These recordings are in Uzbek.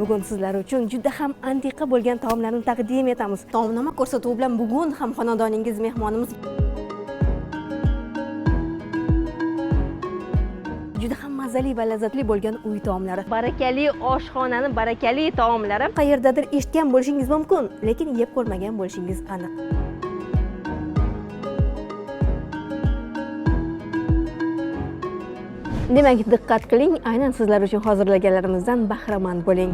Bugun sizlar uchun juda ham antiqa bo'lgan taomlarni taqdim etamiz. Taomnoma ko'rsatuvi bilan bugun ham xonadoningiz mehmonimiz juda ham mazali va lazzatli bo'lgan uy taomlari. Barakali oshxonani barakali taomlari qayerdadir eshitgan bo'lishingiz mumkin, lekin yeb ko'rmagan bo'lishingiz aniq. Demak, diqqat qiling, aynan sizlar uchun hozirlaganlarimizdan bahramand bo'ling.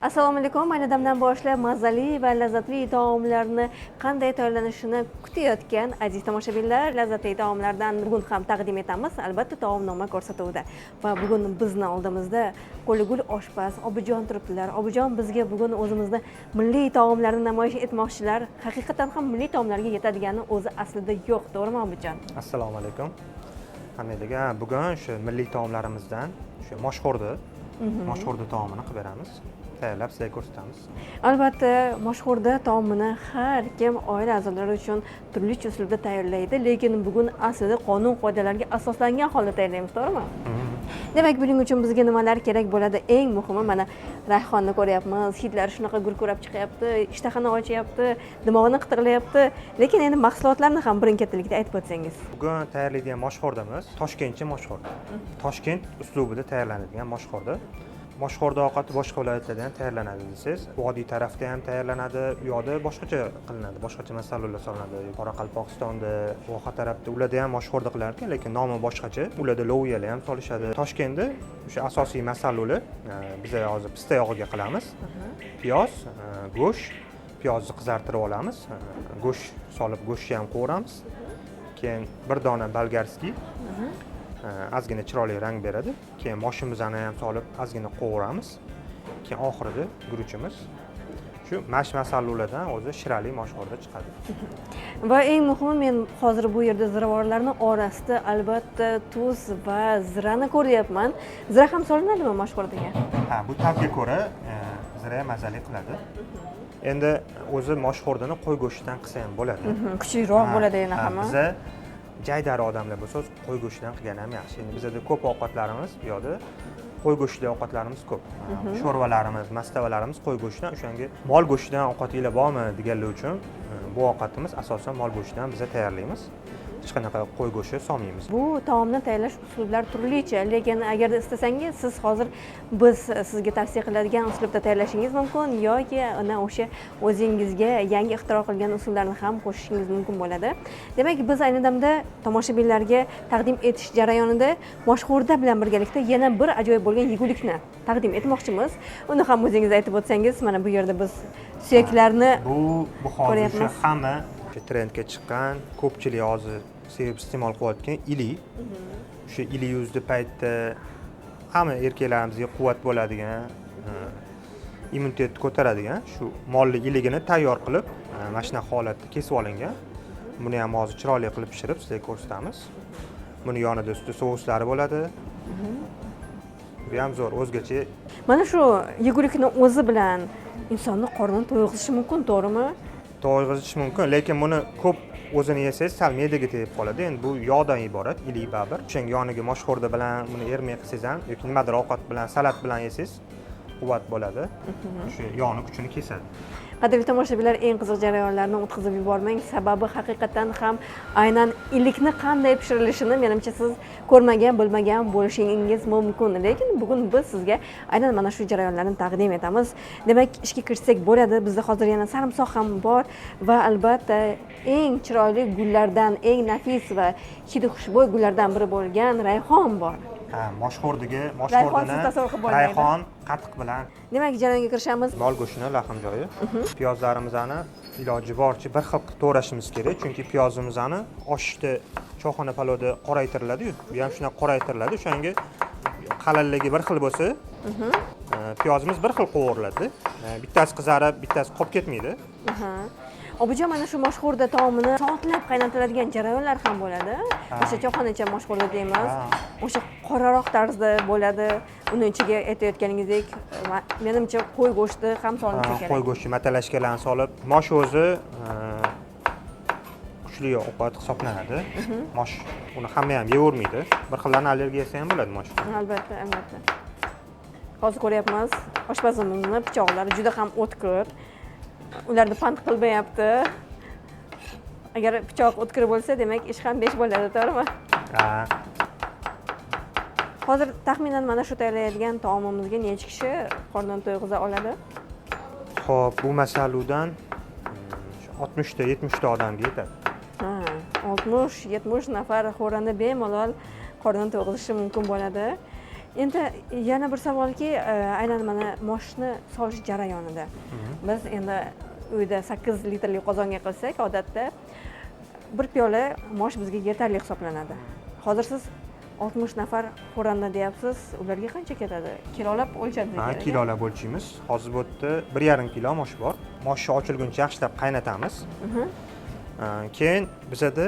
Assalomu alaykum. Ayni damdan boshlab mazali va lazzatli taomlarni qanday tayyorlanishini kutayotgan aziz tomoshabinlar, lazzatli taomlardan bugun ham taqdim etamiz, albatta taomnoma ko'rsatuvida. Va bugun bizni oldimizda qo'ligul oshpaz Obijon turibdilar. Obijon bizga bugun o'zimizni milliy taomlarni namoyish etmoqchilar. Haqiqatan ham milliy taomlarga yetadigani o'zi aslida yo'q, to'g'rimi Obijon? Assalomu alaykum. Hamidaga bugun shu milliy taomlarimizdan shu moshxo'rda taomini qilib beramiz. Tayyorlab sizlarga ko'rsatamiz. Albatta, moshxo'rda taomini har kim oila a'zolari uchun turlicha usulda tayyorlaydi, lekin bugun aslida qonun qoidalarga asoslangan holda tayyorlaymiz, to'g'rimi? Demak, buning uchun bizga nimalar kerak bo'ladi? Eng muhimi, mana rayhonni ko'ryapmiz, hidlari shunaqa gurkurab chiqyapti, ishtahani ochyapti, dimog'ini qitiqlayapti. Lekin endi mahsulotlarni ham birin-kettalikda aytib o'tsangiz. Bugun tayyorlaydigan moshxo'rdamiz Toshkentcha moshxo'rda. Toshkent uslubida tayyorlanadigan moshxo'rda. Moshxo'rda ovqati boshqa viloyatlarda ham tayyorlanadi desangiz, vodiy tarafda ham tayyorlanadi, u yoqda boshqacha qilinadi, boshqacha masalliqlar solinadi. Qoraqalpog'istonda, Voha tarafda ularda ham moshxo'rda qilar ekan, lekin nomi boshqacha. Ularda loviyalar ham solishadi. Toshkentda o'sha asosiy masalliqlar biz hozir pista yog'iga qilamiz. Piyoz, go'sht, piyozni qizartirib olamiz. Go'sht solib go'shtni ham qovuramiz. Keyin bir dona bolgarskiy ozgina chiroyli rang beradi. Keyin moshimizni ham solib ozgina qovuramiz. Keyin oxirida guruchimiz. Shu masalliqlardan o'zi shirali moshxo'rda chiqadi. Va eng muhimi, men hozir bu yerda ziravorlarning orasida albatta tuz va zirani ko'ryapman. Zira ham solinadimi moshxo'rdaga? Ha, bu tabga ko'ra zira mazali qiladi. Endi o'zi moshxo'rdani qo'y go'shtidan qilsa ham bo'ladi. Kuchliroq bo'ladi yana ham. Biza jaydari odamlar bo'lsa, qo'y go'shtidan qilgan ham yaxshi. Endi bizda ko'p ovqatlarimiz bu yoqda qo'y go'shtidagi ovqatlarimiz ko'p. Sho'rvalarimiz, mastavalarimiz qo'y go'shtidan, o'shanga mol go'shtidan ovqatinglar bormi deganlar uchun bu ovqatimiz asosan mol go'shtidan biz tayyorlaymiz. Hech qanaqa qo'y go'shti solmaymiz. Bu taomni tayyorlash uslublari turlicha, lekin agar istasangiz siz hozir biz sizga tavsiya qiladigan uslubda tayyorlashingiz mumkin yoki o'sha o'zingizga yangi ixtiro qilgan usullarni ham qo'shishingiz mumkin bo'ladi. Demak, biz ayni damda tomoshabinlarga taqdim etish jarayonida moshxo'rda bilan birgalikda yana bir ajoyib bo'lgan yegulikni taqdim etmoqchimiz. Uni ham o'zingiz aytib o'tsangiz, mana bu yerda biz suyaklarni bu hozir hamma trendga chiqqan, ko'pchilik hozir sevib iste'mol qilayotgan ili. O'sha ili yuzda paytda hamma erkaklarimizga quvvat bo'ladigan, immunitetni ko'taradigan shu molli iligini tayyor qilib, mana shunaqa holatda kesib olingan. Buni ham hozir chiroyli qilib pishirib sizlarga ko'rsatamiz. Buni yonida ustida sovuslar bo'ladi. Bu ham zo'r, o'zgacha. Mana shu yegulikni o'zi bilan insonni qornini to'yg'izishi mumkin, to'g'rimi? To'yg'izish mumkin, lekin buni ko'p o'zini yesangiz sal me'daga tegib qoladi. Endi bu yog'dan iborat, ilik baribir. O'shanga yoniga moshxo'rda bilan buni ermay qilsangiz ham yoki nimadir ovqat bilan, salat bilan yesangiz quvvat bo'ladi. O'sha yog'ni kuchini kesadi. Qadrli tomoshabinlar, eng qiziq jarayonlarni o'tkazib yubormang. Sababi haqiqatan ham aynan illikni qanday pishirilishini menimcha siz ko'rmagan, bilmagan bo'lishingiz mumkin. Lekin bugun biz sizga aynan mana shu jarayonlarni taqdim etamiz. Demak, ishga kirishsak bo'ladi. Bizda hozir yana sarimsoq ham bor va albatta eng chiroyli gullardan, eng nafis va hidi xushbo'y gullardan biri bo'lgan rayhon bor. Moshxo'rdagi Rayhonsiz tasavvur qilib bo'lmaydi. rayhon qatiq bilan Demak, jarayonga kirishamiz. mol go'shtini laham joyi. Piyozlarimizni iloji boricha bir xil qilib to'g'rashimiz kerak, chunki piyozimizni oshda choyxona palovda qoraytiriladi-yu. Bu ham shunaqa qoraytiriladi. O'shanga qalinligi bir xil bo'lsa, piyozimiz bir xil qovuriladi. Bittasi qizarib, bittasi qolib ketmaydi. Obujon, mana shu moshxo'rda taomini soatlab qaynatiladigan jarayonlar ham bo'ladi. O'sha choyxonacha moshxo'rda deymiz. O'sha qoraroq tarzda bo'ladi. Uni ichiga aytayotganingizdek, menimcha qo'y go'shti ham solinsa kerak. Qo'y go'shti matalashkalarni solib, mosh o'zi kuchli ovqat hisoblanadi. Mosh uni hamma ham yeyavermaydi. Bir xillarning allergiyasi ham bo'ladi moshga. Albatta, albatta. Hozir ko'ryapmiz, oshpazimizning pichoqlari juda ham o'tkir. Ularni pand qilmayapti. Agar pichoq o'tkir bo'lsa, demak ish ham besh bo'ladi, to'g'rimi? Hozir taxminan mana shu tayyorlaydigan taomimizga necha kishi qornin to'yg'iza oladi? Xo'p, bu masaludan 60 ta 70 ta odamga yetadi. 60-70 nafar xo'rani bemalol qornin to'yg'izishi mumkin bo'ladi. Endi yana bir savolki, aynan mana moshni solish jarayonida biz endi uyda 8 litrli qozonga qilsak, odatda bir piyola mosh bizga yetarli hisoblanadi. Hozir siz 60 nafar xo'ranni deyapsiz, ularga qancha ketadi? Kilolab o'lchadi kerak. Kilolab o'lchaymiz. Hozir bu yerda 1,5 kilo mosh bor. Moshni ochilguncha yaxshilab qaynatamiz. Keyin bizada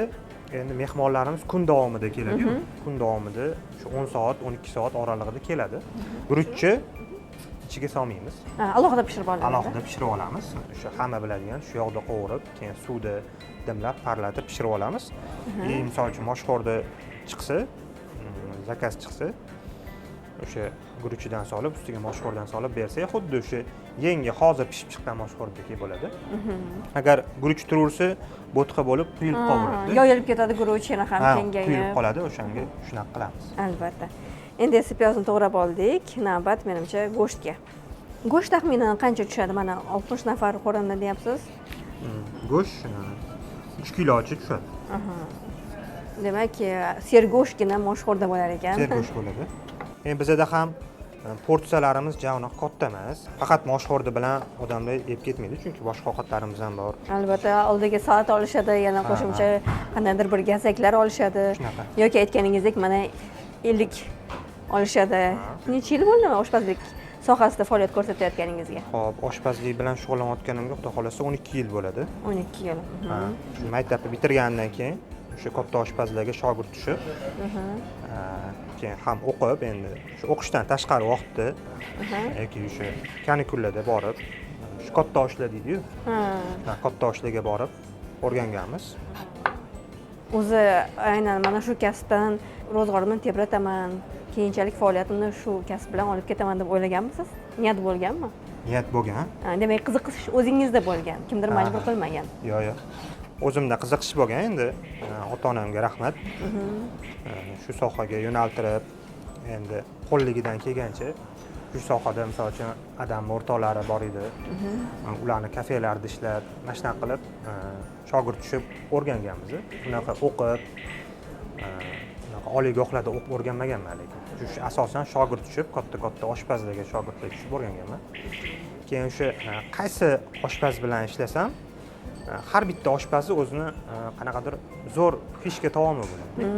endi mehmonlarimiz kun davomida keladi. Kun davomida shu 10 soat, 12 soat oralig'ida keladi. Guruchni ichiga solmaymiz. Alohida pishirib olamiz. Alohida pishirib olamiz. O'sha hamma biladigan shu yog'da qovurib, keyin suvda dimlab, parlatib pishirib olamiz. Misol uchun moshxo'rda chiqsa, zakaz chiqsa, o'sha guruchidan solib, ustiga moshxo'rdan solib bersak, xuddi o'sha yangi hozir pishib chiqqan moshxo'rdek bo'ladi. Agar guruch turaversa, bo'tqa bo'lib quyilib qoladi. Yoyilib ketadi guruch, yana ham kengayib. Quyilib qoladi, o'shanga shunaqa qilamiz. Albatta. Endi esa piyozni to'g'rab oldik. Navbat menimcha go'shtga. Go'sht taxminan qancha tushadi? Mana 60 nafar xo'randa deyapsiz. Go'sht 3 kilocha tushadi. Demak, sergo'shtgina moshxo'rda bo'lar ekan. Sergo'sht bo'ladi. Endi bizda ham porsiyalarimiz javonoq katta emas. Faqat moshxo'rda bilan odamlar yeb ketmaydi, chunki boshqa ovqatlarimiz ham bor. Albatta, oldiga salat olishadi, yana qo'shimcha qandaydir bir gazaklar olishadi. Yoki aytganingizdek, mana illik olishadi. Necha yil bo'ldi oshpazlik sohasida faoliyat ko'rsatayotganingizga? Xo'p, oshpazlik bilan shug'ullanayotganimga xudo xolasa 12 yil bo'ladi. 12 yil. Shu maktabni bitirgandan keyin o'sha katta oshpazlarga shogird tushib, keyin ham o'qib, endi shu o'qishdan tashqari vaqtda yoki o'sha kanikullarda borib, shu katta oshlar deydi-yu. Katta oshlarga borib o'rganganmiz. O'zi aynan mana shu kasbdan ro'zg'orimni tebrataman, keyinchalik faoliyatimni shu kasb bilan olib ketaman deb o'ylaganmisiz? Niyat bo'lganmi? Niyat bo'lgan. Demak, qiziqish o'zingizda bo'lgan, kimdir majbur qilmagan. Yo'q. O'zimda qiziqish bo'lgan, endi ota-onamga rahmat. Shu sohaga yo'naltirib, endi qo'lligidan kelgancha shu sohada misol uchun adamning o'rtoqlari bor edi. Ularni kafelarida ishlab, mana shunaqa qilib shogird tushib o'rganganmiz. Bunaqa o'qib, oliygohlarda o'qib o'rganmaganman lekin. Shu asosan shogird tushib, katta oshpazlarga shogirdlik tushib o'rganganman. Keyin o'sha qaysi oshpaz bilan ishlasam, har bitta oshpazni o'zini qanaqadir zo'r fishka taomi bo'ladi.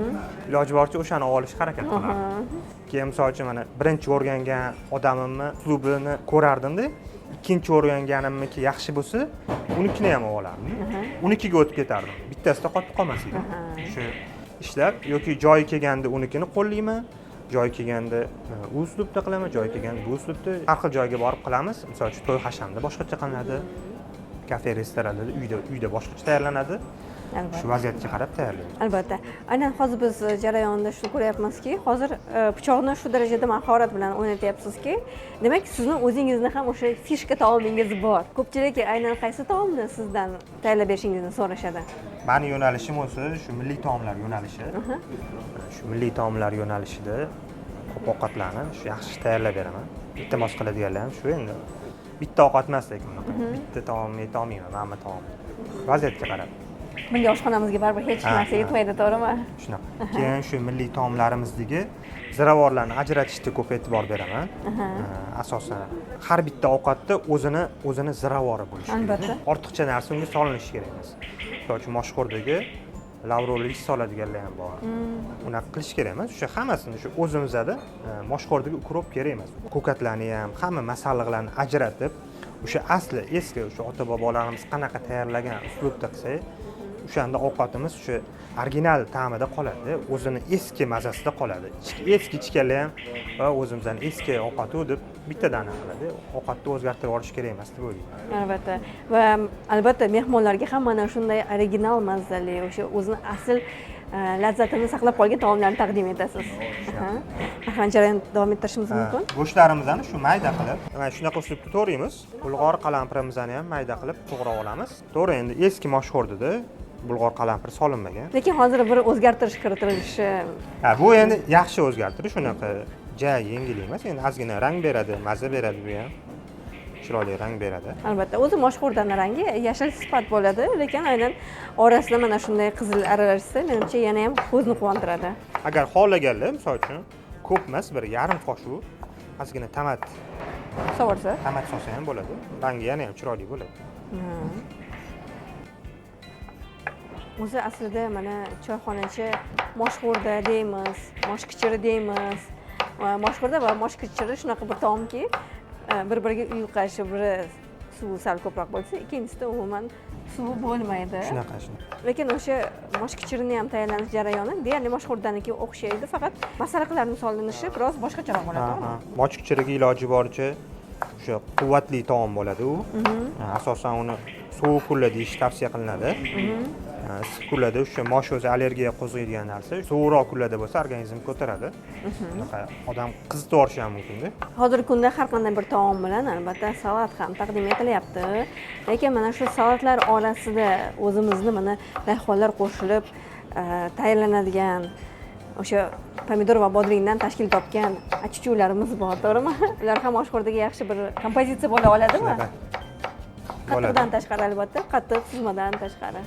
Iloji boricha o'shani olishga harakat qilardim. Keyin misol uchun mana birinchi o'rgangan odamimni uslubini ko'rardim-da, ikkinchi o'rganganimniki yaxshi bo'lsa, unikini ham olardim. Unikiga o'tib ketardim. Bittasida qotib qolmas edi. Shu ishlab yoki joyi kelganda unikini qo'llayman, joyi kelganda u uslubda qilaman, joyi kelganda bu uslubda har xil joyga borib qilamiz. Misol uchun to'y hashamda boshqacha qilinadi, kafe restoranlarda uyda boshqacha tayyorlanadi. Albatta. Shu vaziyatga qarab tayyorlaymiz. Albatta. Aynan hozir biz jarayonda shuni ko'ryapmizki, hozir pichoqni shu darajada mahorat bilan o'ynatyapsizki, demak sizni o'zingizni ham o'sha fishka taomingiz bor. Ko'pchilik aynan qaysi taomni sizdan tayyorlab berishingizni so'rashadi. Mani yo'nalishim o'zi shu milliy taomlar yo'nalishi. Shu milliy taomlar yo'nalishida ko'p ovqatlarni shu yaxshi tayyorlab beraman. Iltimos qiladiganlar ham shu endi. Bitta ovqat emas lekin bunaqa. Bitta taom yetolmayman, hamma taom. Vaziyatga qarab. Bunga oshxonamizga baribir hech narsa yetmaydi, to'g'rimi? Shunaqa. Keyin shu milliy taomlarimizdagi ziravorlarni ajratishga ko'p e'tibor beraman. Asosan har bitta ovqatda o'zini ziravori bo'lishi kerak. Albatta. Ortiqcha narsa unga solinishi kerak emas. Misol uchun moshxo'rdagi lavrol ish soladiganlar ham bor. Unaqa qilish kerak emas. O'sha hammasini shu o'zimizda moshxo'rdagi ukrob kerak emas. Ko'katlarni ham, hamma masalliqlarni ajratib, o'sha asli eski o'sha ota bobolarimiz qanaqa tayyorlagan uslubda qilsak, o'shanda ovqatimiz o'sha original ta'mida qoladi, o'zini eski mazasida qoladi. Eski ichganlar ham va o'zimizdan eski ovqat deb bittadan qiladi. Ovqatni o'zgartirib olish kerak emas deb o'ylayman. Albatta. Va albatta mehmonlarga ham mana shunday original mazali, o'sha o'zini asl lazzatini saqlab qolgan taomlarni taqdim etasiz. Jarayon davom ettirishimiz mumkin? Go'shtlarimizni shu mayda qilib, mana shunaqa uslubda to'g'raymiz. Bulg'or qalampirimizni ham mayda qilib to'g'rab olamiz. To'g'ri, endi eski moshxo'rdida bulg'or qalampir solinmagan. Lekin hozir bir o'zgartirish kiritilishi. Bu endi yaxshi o'zgartirish, unaqa yengil emas. Endi ozgina rang beradi, maza beradi bu ham. Chiroyli rang beradi. Albatta, o'zi moshxo'rdaning rangi yashil sifat bo'ladi, lekin aynan orasida mana shunday qizil aralashsa, menimcha yana ham ko'zni quvontiradi. Agar xohlaganlar, misol uchun, ko'p emas, bir yarim qoshiq ozgina tomat solsa ham bo'ladi. Rangi yana ham chiroyli bo'ladi. O'zi aslida mana choyxonachi moshxo'rda deymiz, moshkichiri deymiz. Moshxo'rda va moshkichiri shunaqa bir taomki, bir-biriga uyqashi, biri suvi sal ko'proq bo'lsa, ikkinchisida umuman suvi bo'lmaydi. Shunaqa. Lekin o'sha moshkichirini ham tayyorlanish jarayoni deyarli moshxo'rdanikiga o'xshaydi, faqat masalliqlarning solinishi biroz boshqacharoq bo'ladi. Moshkichiriga iloji boricha o'sha quvvatli taom bo'ladi u. Asosan uni sovuq kunlarda yeyish tavsiya qilinadi. Issiq kunlarda o'sha mosh o'zi allergiya qo'zg'aydigan narsa, sovuqroq kunlarda bo'lsa organizm ko'taradi. Odam qizitib yuborishi ham mumkin-da. Hozirgi kunda har qanday bir taom bilan albatta salat ham taqdim etilyapti. Lekin mana shu salatlar orasida o'zimizni mana rayhonlar qo'shilib tayyorlanadigan o'sha pomidor va bodringdan tashkil topgan achuchuvlarimiz bor, to'g'rimi? Ular ham oshxo'rdaga yaxshi bir kompozitsiya bo'la oladimi? Qattiqdan tashqari albatta, qattiq suzmadan tashqari.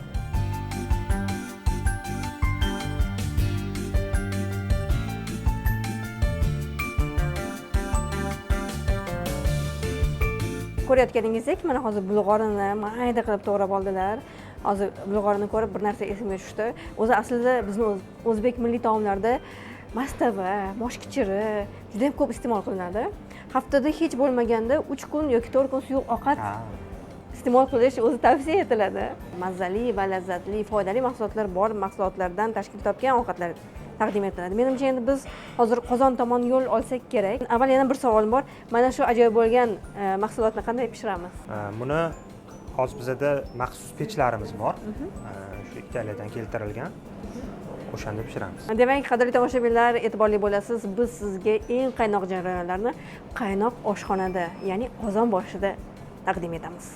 Ko'rayotganingizdek, mana hozir bulg'orini mayda qilib to'g'rab oldilar. Hozir bulg'orini ko'rib bir narsa esimga tushdi. O'zi aslida bizning o'zbek milliy taomlarida mastava, moshkichiri juda ham ko'p iste'mol qilinadi. Haftada hech bo'lmaganda 3 kun yoki 4 kun suyuq ovqat iste'mol qilish o'zi tavsiya etiladi. Mazali va lazzatli, foydali mahsulotlar bor mahsulotlardan tashkil topgan ovqatlar taqdim etiladi. Menimcha endi biz hozir qozon tomon yo'l olsak kerak. Avval yana bir savolim bor. Mana shu ajoyib bo'lgan mahsulotni qanday pishiramiz? Buni hozir bizda maxsus pechlarimiz bor. Shu Italiyadan keltirilgan. O'shanda pishiramiz. Demak, qadrli tomoshabinlar, e'tiborli bo'lasiz. Biz sizga eng qaynoq jarayonlarni qaynoq oshxonada, ya'ni qozon boshida taqdim etamiz.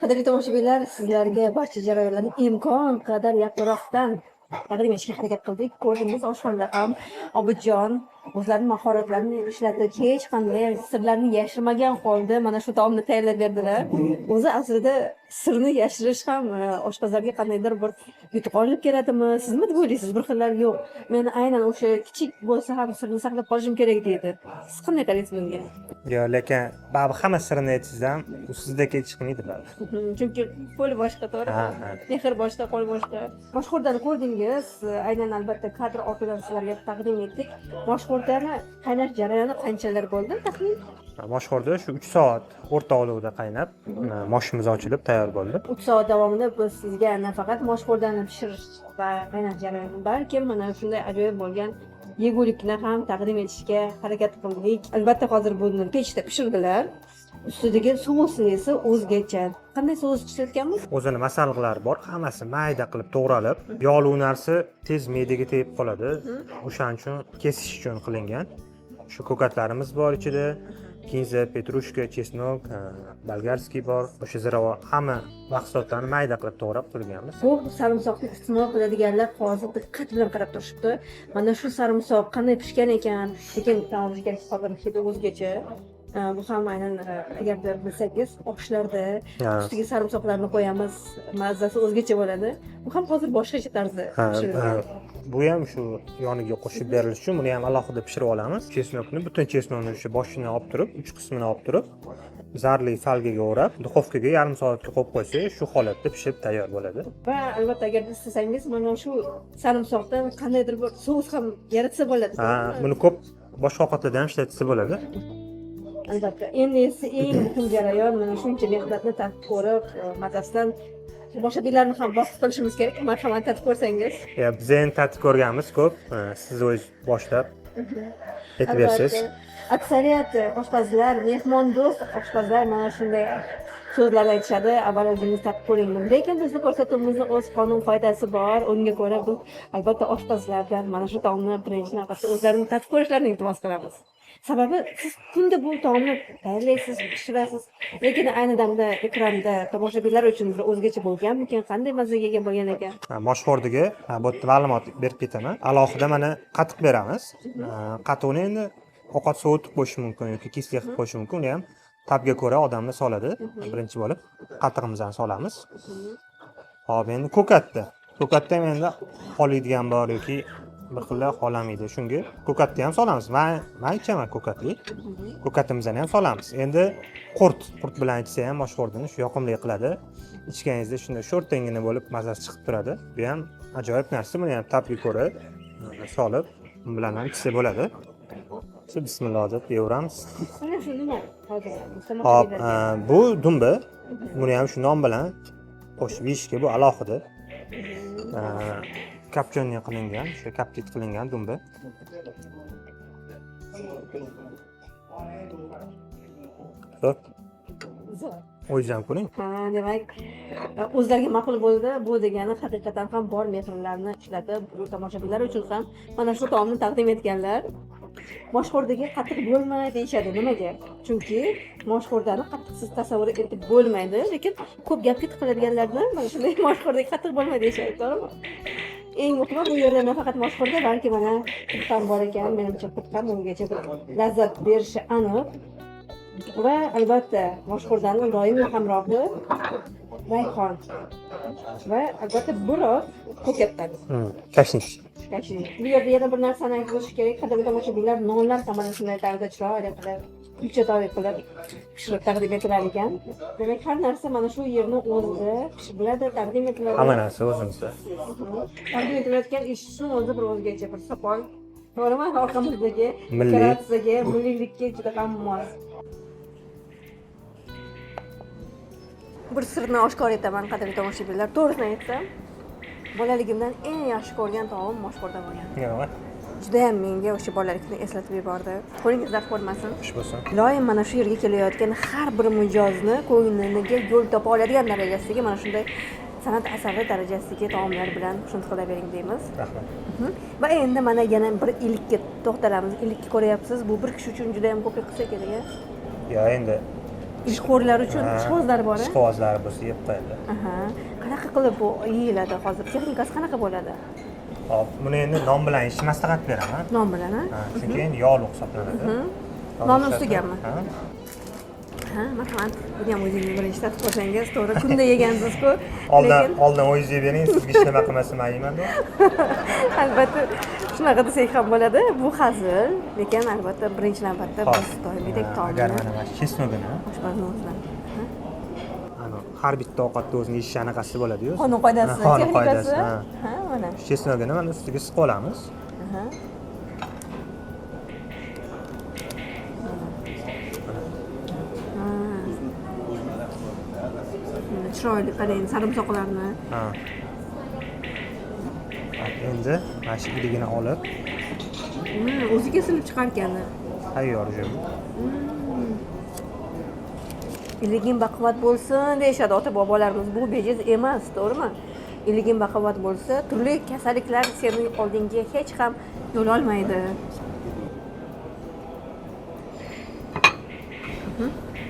Qadrli tomoshabinlar, sizlarga barcha jarayonlarni imkon qadar yaqinroqdan taqdim etishga harakat qildik. Ko'rdingiz, oshxonada ham Obidjon o'zlarining mahoratlarini ishlatib, hech qanday sirlarni yashirmagan holda mana shu taomni tayyorlab berdilar. O'zi aslida sirni yashirish ham oshpazlarga qandaydir bir yutuq olib keladimi? Sizmi deb o'ylaysiz? Bir xillar yo'q. Men aynan o'sha kichik bo'lsa ham sirni saqlab qolishim kerak deydi. Siz qanday qaraysiz bunga? Yo'q, lekin baribir hamma sirini aytsangiz ham u sizdek chiqmaydi baribir. Chunki qo'li boshqa, to'g'rimi? Mehr boshqa, qo'l boshqa. Mashhurdan ko'rdingiz, aynan albatta kadr orqadan sizlarga taqdim etdik. Mashhurdani qaynash jarayoni qanchalar bo'ldi taxmin? Moshxo'rda shu 3 soat o'rta olovda qaynab, moshimiz ochilib tayyor bo'ldi. 3 soat davomida biz sizga nafaqat mashhurdani pishirish va qaynash jarayoni, balki mana shunday ajoyib bo'lgan yegulikni ham taqdim etishga harakat qildik. Albatta hozir buni pechda pishirdilar. Ustidagi sousi esa o'zgacha. Qanday sous ishlatganmiz? O'zini masalliqlari bor, hammasi mayda qilib to'g'ralib, yog'li narsa tez me'daga tegib qoladi. O'shaning uchun kesish uchun qilingan. Shu ko'katlarimiz bor ichida. Kinza, petrushka, chesnok, bolgarskiy bor. O'sha ziravor hamma mahsulotlarni mayda qilib to'g'rab turganmiz. Bu sarimsoqni iste'mol qiladiganlar hozir diqqat bilan qarab turishibdi. Mana shu sarimsoq qanday pishgan ekan, lekin taomga hozir hidi o'zgacha. Bu ham aynan agar bilsangiz, oshlarda ustiga sarimsoqlarni qo'yamiz, mazzasi o'zgacha bo'ladi. Bu ham hozir boshqacha tarzda pishiriladi. Bu ham shu yoniga qo'shib berilishi uchun buni ham alohida pishirib olamiz. Chesnokni, butun chesnokni o'sha boshini olib turib, 3 qismini olib turib, zarli falgaga o'rab, duxovkaga yarim soatga qo'yib qo'ysak, shu holatda pishib tayyor bo'ladi. Va albatta agar istasangiz, mana shu sarimsoqdan qandaydir bir sous ham yaratsa bo'ladi. Buni ko'p boshqa ovqatlarda ham ishlatsa bo'ladi. Albatta, endi esa eng muhim jarayon mana shuncha mehnatni tatib ko'rib, mazasidan tomoshabinlarni ham bosib qilishimiz kerak. Marhamat tatib ko'rsangiz. Biz endi tatib ko'rganmiz ko'p. Siz o'zingiz boshlab aytib bersangiz. Aksariyat oshpazlar, mehmondo'st oshpazlar mana shunday so'zlar aytishadi. Avval o'zingiz tatib ko'ring. Lekin bizni ko'rsatuvimizning o'z qonun qoidasi bor. Unga ko'ra biz albatta oshpazlardan mana shu taomni birinchi navbatda o'zlarini tatib ko'rishlarini iltimos qilamiz. Sababi siz kunda bu taomni tayyorlaysiz, pishirasiz, lekin ayni damda ekranda tomoshabinlar uchun bir o'zgacha bo'lganmikan, qanday mazzaga ega bo'lgan ekan? Moshxo'rdiga bu yerda ma'lumot berib ketaman. Alohida mana qatiq beramiz. Qatiqni endi ovqat sovutib qo'yish mumkin yoki kislik qilib qo'yish mumkin. Uni ham tabga ko'ra odamlar soladi. Birinchi bo'lib qatiqimizni solamiz. Hop, endi ko'katda ham endi qoladigan bor yoki bir xillar xolamaydi. Shunga ko'katni ham solamiz. Men ichaman ko'katli. Ko'katimizni ham solamiz. Endi qurt bilan ichsa ham moshxo'rdini shu yoqimli qiladi. Ichganingizda shunday sho'rtangina bo'lib mazasi chiqib turadi. Bu ham ajoyib narsa. Buni ham tabga ko'ra solib, bu bilan ham ichsa bo'ladi. Bismillah deb yeveramiz. Hop, bu dumba. Buni ham shu nom bilan qo'shib yeyishga bu alohida. Kapchonga qilingan, o'sha kaptit qilingan dumba. Zo'r. O'zingiz ham ko'ring. Demak, o'zlariga ma'qul bo'ldi. Bu degani haqiqatan ham bor mehrlarni ishlatib, tomoshabinlar uchun ham mana shu taomni taqdim etganlar. Moshxo'rdaga qatiq bo'lmaydi deyishadi. Nimaga? Chunki moshxo'rdani qatiqsiz tasavvur etib bo'lmaydi, lekin ko'p gap ketib qoladiganlardan mana shunday moshxo'rdaga qatiq bo'lmaydi deyishadi, to'g'rimi? Eng muhimi bu yerda nafaqat moshxo'rda, balki mana ham bor ekan. Menimcha ham ungacha bir lazzat berishi aniq. Va albatta moshxo'rdani doimiy hamrohi rayhon va albatta biroz ko'katdan. Kashnish. Bu yerda yana bir narsani aytish kerak. Qadrdon tomoshabinlar, nonlar ham mana shunday tarzda chiroyli qilib, uchatovi qilib pishirib taqdim etilar ekan. Demak, har narsa mana shu yerni o'zida pishiriladi, taqdim etiladi. Hamma narsa o'zimizda. Taqdim etilayotgan ish shu o'zi bir o'zgacha bir sopol. To'g'rimi? Orqamizdagi kreatsiyaga, milliylikka juda ham mos. Bir sirni oshkor etaman, qadrli tomoshabinlar. To'g'risini aytsam, bolaligimdan eng yaxshi ko'rgan taom moshxo'rda bo'lgan. Nima? Juda ham menga o'sha bolalikni eslatib yubordi. Qo'lingizda ko'rmasin. Xush bo'lsin. Iloyim mana shu yerga kelayotgan har bir mijozni ko'ngliga yo'l topa oladigan darajasidagi mana shunday san'at asari darajasidagi taomlar bilan xushnud qilavering deymiz. Rahmat. Va endi mana yana bir ilikka to'xtalamiz. Ilikni ko'ryapsiz. Bu bir kishi uchun juda ham ko'p qilsa kerak. Ya endi ishxo'rlar uchun ishqibozlar bor. Ishqibozlari bo'lsa yeb qo'yadi. Aha. Qanaqa qilib bu yeyiladi hozir? Texnikasi qanaqa bo'ladi? Hop, buni endi non bilan yeyishni maslahat beraman. Non bilan, ha? Chunki endi yog'li hisoblanadi. Nonni ustigami? Ha, marhamat. Buni ham o'zingiz birinchi tatib ko'rsangiz, to'g'ri kunda yegansiz-ku. Oldin o'zingiz yeb bering, siz hech nima qilmasa men yeyman. Albatta, shunaqa desak ham bo'ladi. Bu hazil, lekin albatta birinchi navbatda biz doimgidek taomni agar mana chesnogini oshpazni o'zidan. Har bitta ovqatda o'zining yeyish anaqasi bo'ladi-yu. Qonun qoidasi, texnikasi. Ha, mana. Chesnogini mana ustiga siqib olamiz. Chiroyli qarang, sarimsoqlarni. Endi mana shu iligini olib, o'zi kesilib chiqar ekan. tayyor jum. Iliging baquvvat bo'lsin deyishadi ota-bobolarimiz. Bu bejiz emas, to'g'rimi? Iliging baquvvat bo'lsa, turli kasalliklar sening oldingga hech ham yo'l olmaydi.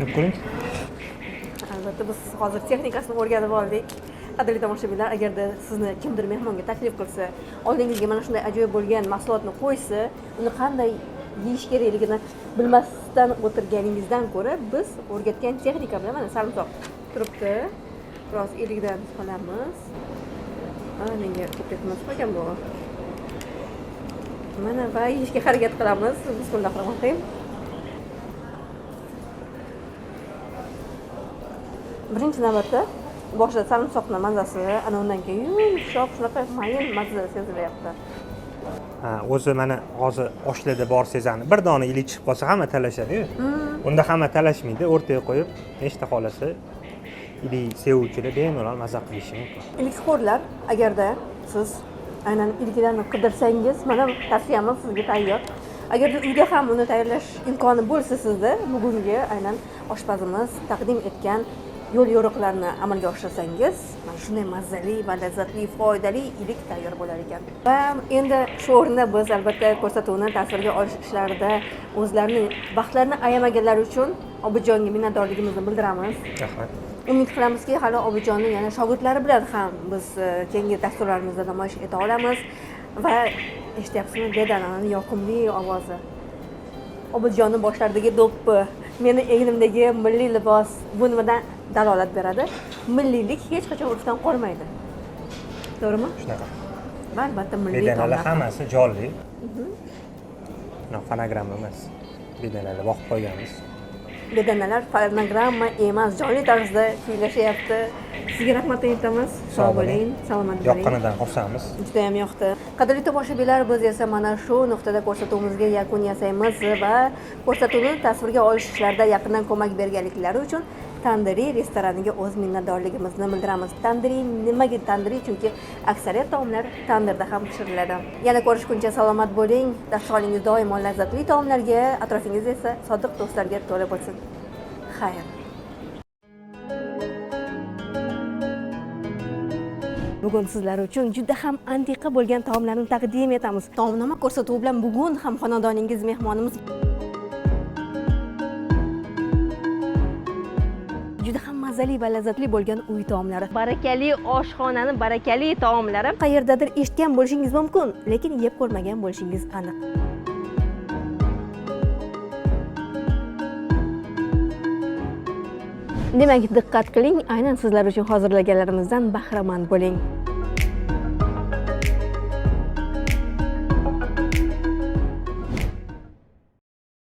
Deb ko'ring. Albatta biz hozir texnikasini o'rganib oldik. Qadrli tomoshabinlar, agarda sizni kimdir mehmonga taklif qilsa, oldingizga mana shunday ajoyib bo'lgan mahsulotni qo'ysa, uni qanday yeyish kerakligini bilmasdan o'tirganingizdan ko'ra, biz o'rgatgan texnika bilan mana sarimsoq turibdi. Biroz ilikdan qolamiz. Menga ko'proq emas qolgan bu. Mana va yeyishga harakat qilamiz. Bismillahirrohmanirrohim. Birinchi navbatda boshida sarimsoqning mazasi, ana undan keyin yumshoq shunaqa mayin mazza sezilyapti. O'zi mana hozir oshlarda bor sezani. Bir dona ilik chiqib qolsa hamma talashadi-yu. Unda hamma talashmaydi, o'rtaga qo'yib, nechta xolasi ilik sevuvchilar bemalol maza qilishi mumkin. Ilikxo'rlar, agarda siz aynan iliklarni qidirsangiz, mana tavsiyamiz sizga tayyor. Agarda uyda ham uni tayyorlash imkoni bo'lsa sizda, bugungi aynan oshpazimiz taqdim etgan yo'l yo'riqlarni amalga oshirsangiz, mana shunday mazali va lazzatli, foydali ilik tayyor bo'lar ekan. Va endi shu o'rinda biz albatta ko'rsatuvni tasvirga olish ishlarida o'zlarining vaqtlarini ayamaganlar uchun Obidjonga minnatdorligimizni bildiramiz. Rahmat. Umid qilamizki, hali Obidjonning yana shogirdlari bilan ham biz keyingi dasturlarimizda namoyish eta olamiz va eshityapsizmi, bedananing yoqimli ovozi. Obidjonning boshlaridagi do'ppi, meni egnimdagi milliy libos bu nimadan dalolat beradi? Milliylik hech qachon urfdan qolmaydi. To'g'rimi? Shunaqa. Albatta milliy Bedanalar hammasi jonli. Fonogramma emas. Bedanalar boqib qo'yganmiz. Bedanalar fonogramma emas, jonli tarzda kuylashyapti. Sizga rahmat aytamiz. Sog' bo'ling, salomat bo'ling. Yoqqanidan xursandmiz. Juda ham yoqdi. Qadrli tomoshabinlar, biz esa mana shu nuqtada ko'rsatuvimizga yakun yasaymiz va ko'rsatuvni tasvirga olish ishlarida yaqindan ko'mak berganliklari uchun Tandiriy restoraniga o'z minnatdorligimizni bildiramiz. Tandiriy nimaga tandiriy? Chunki aksariyat taomlar tandirda ham pishiriladi. Yana ko'rishguncha salomat bo'ling. Dastxoningiz doimo lazzatli taomlarga, atrofingiz esa sodiq do'stlarga to'la bo'lsin. Xayr. Bugun sizlar uchun juda ham antiqa bo'lgan taomlarni taqdim etamiz. Taomnoma ko'rsatuvi bilan bugun ham xonadoningiz mehmonimiz juda ham mazali va lazzatli bo'lgan uy taomlari. Barakali oshxonani barakali taomlari qayerdadir eshitgan bo'lishingiz mumkin, lekin yeb ko'rmagan bo'lishingiz aniq. Demak, diqqat qiling, aynan sizlar uchun hozirlaganlarimizdan bahramand bo'ling.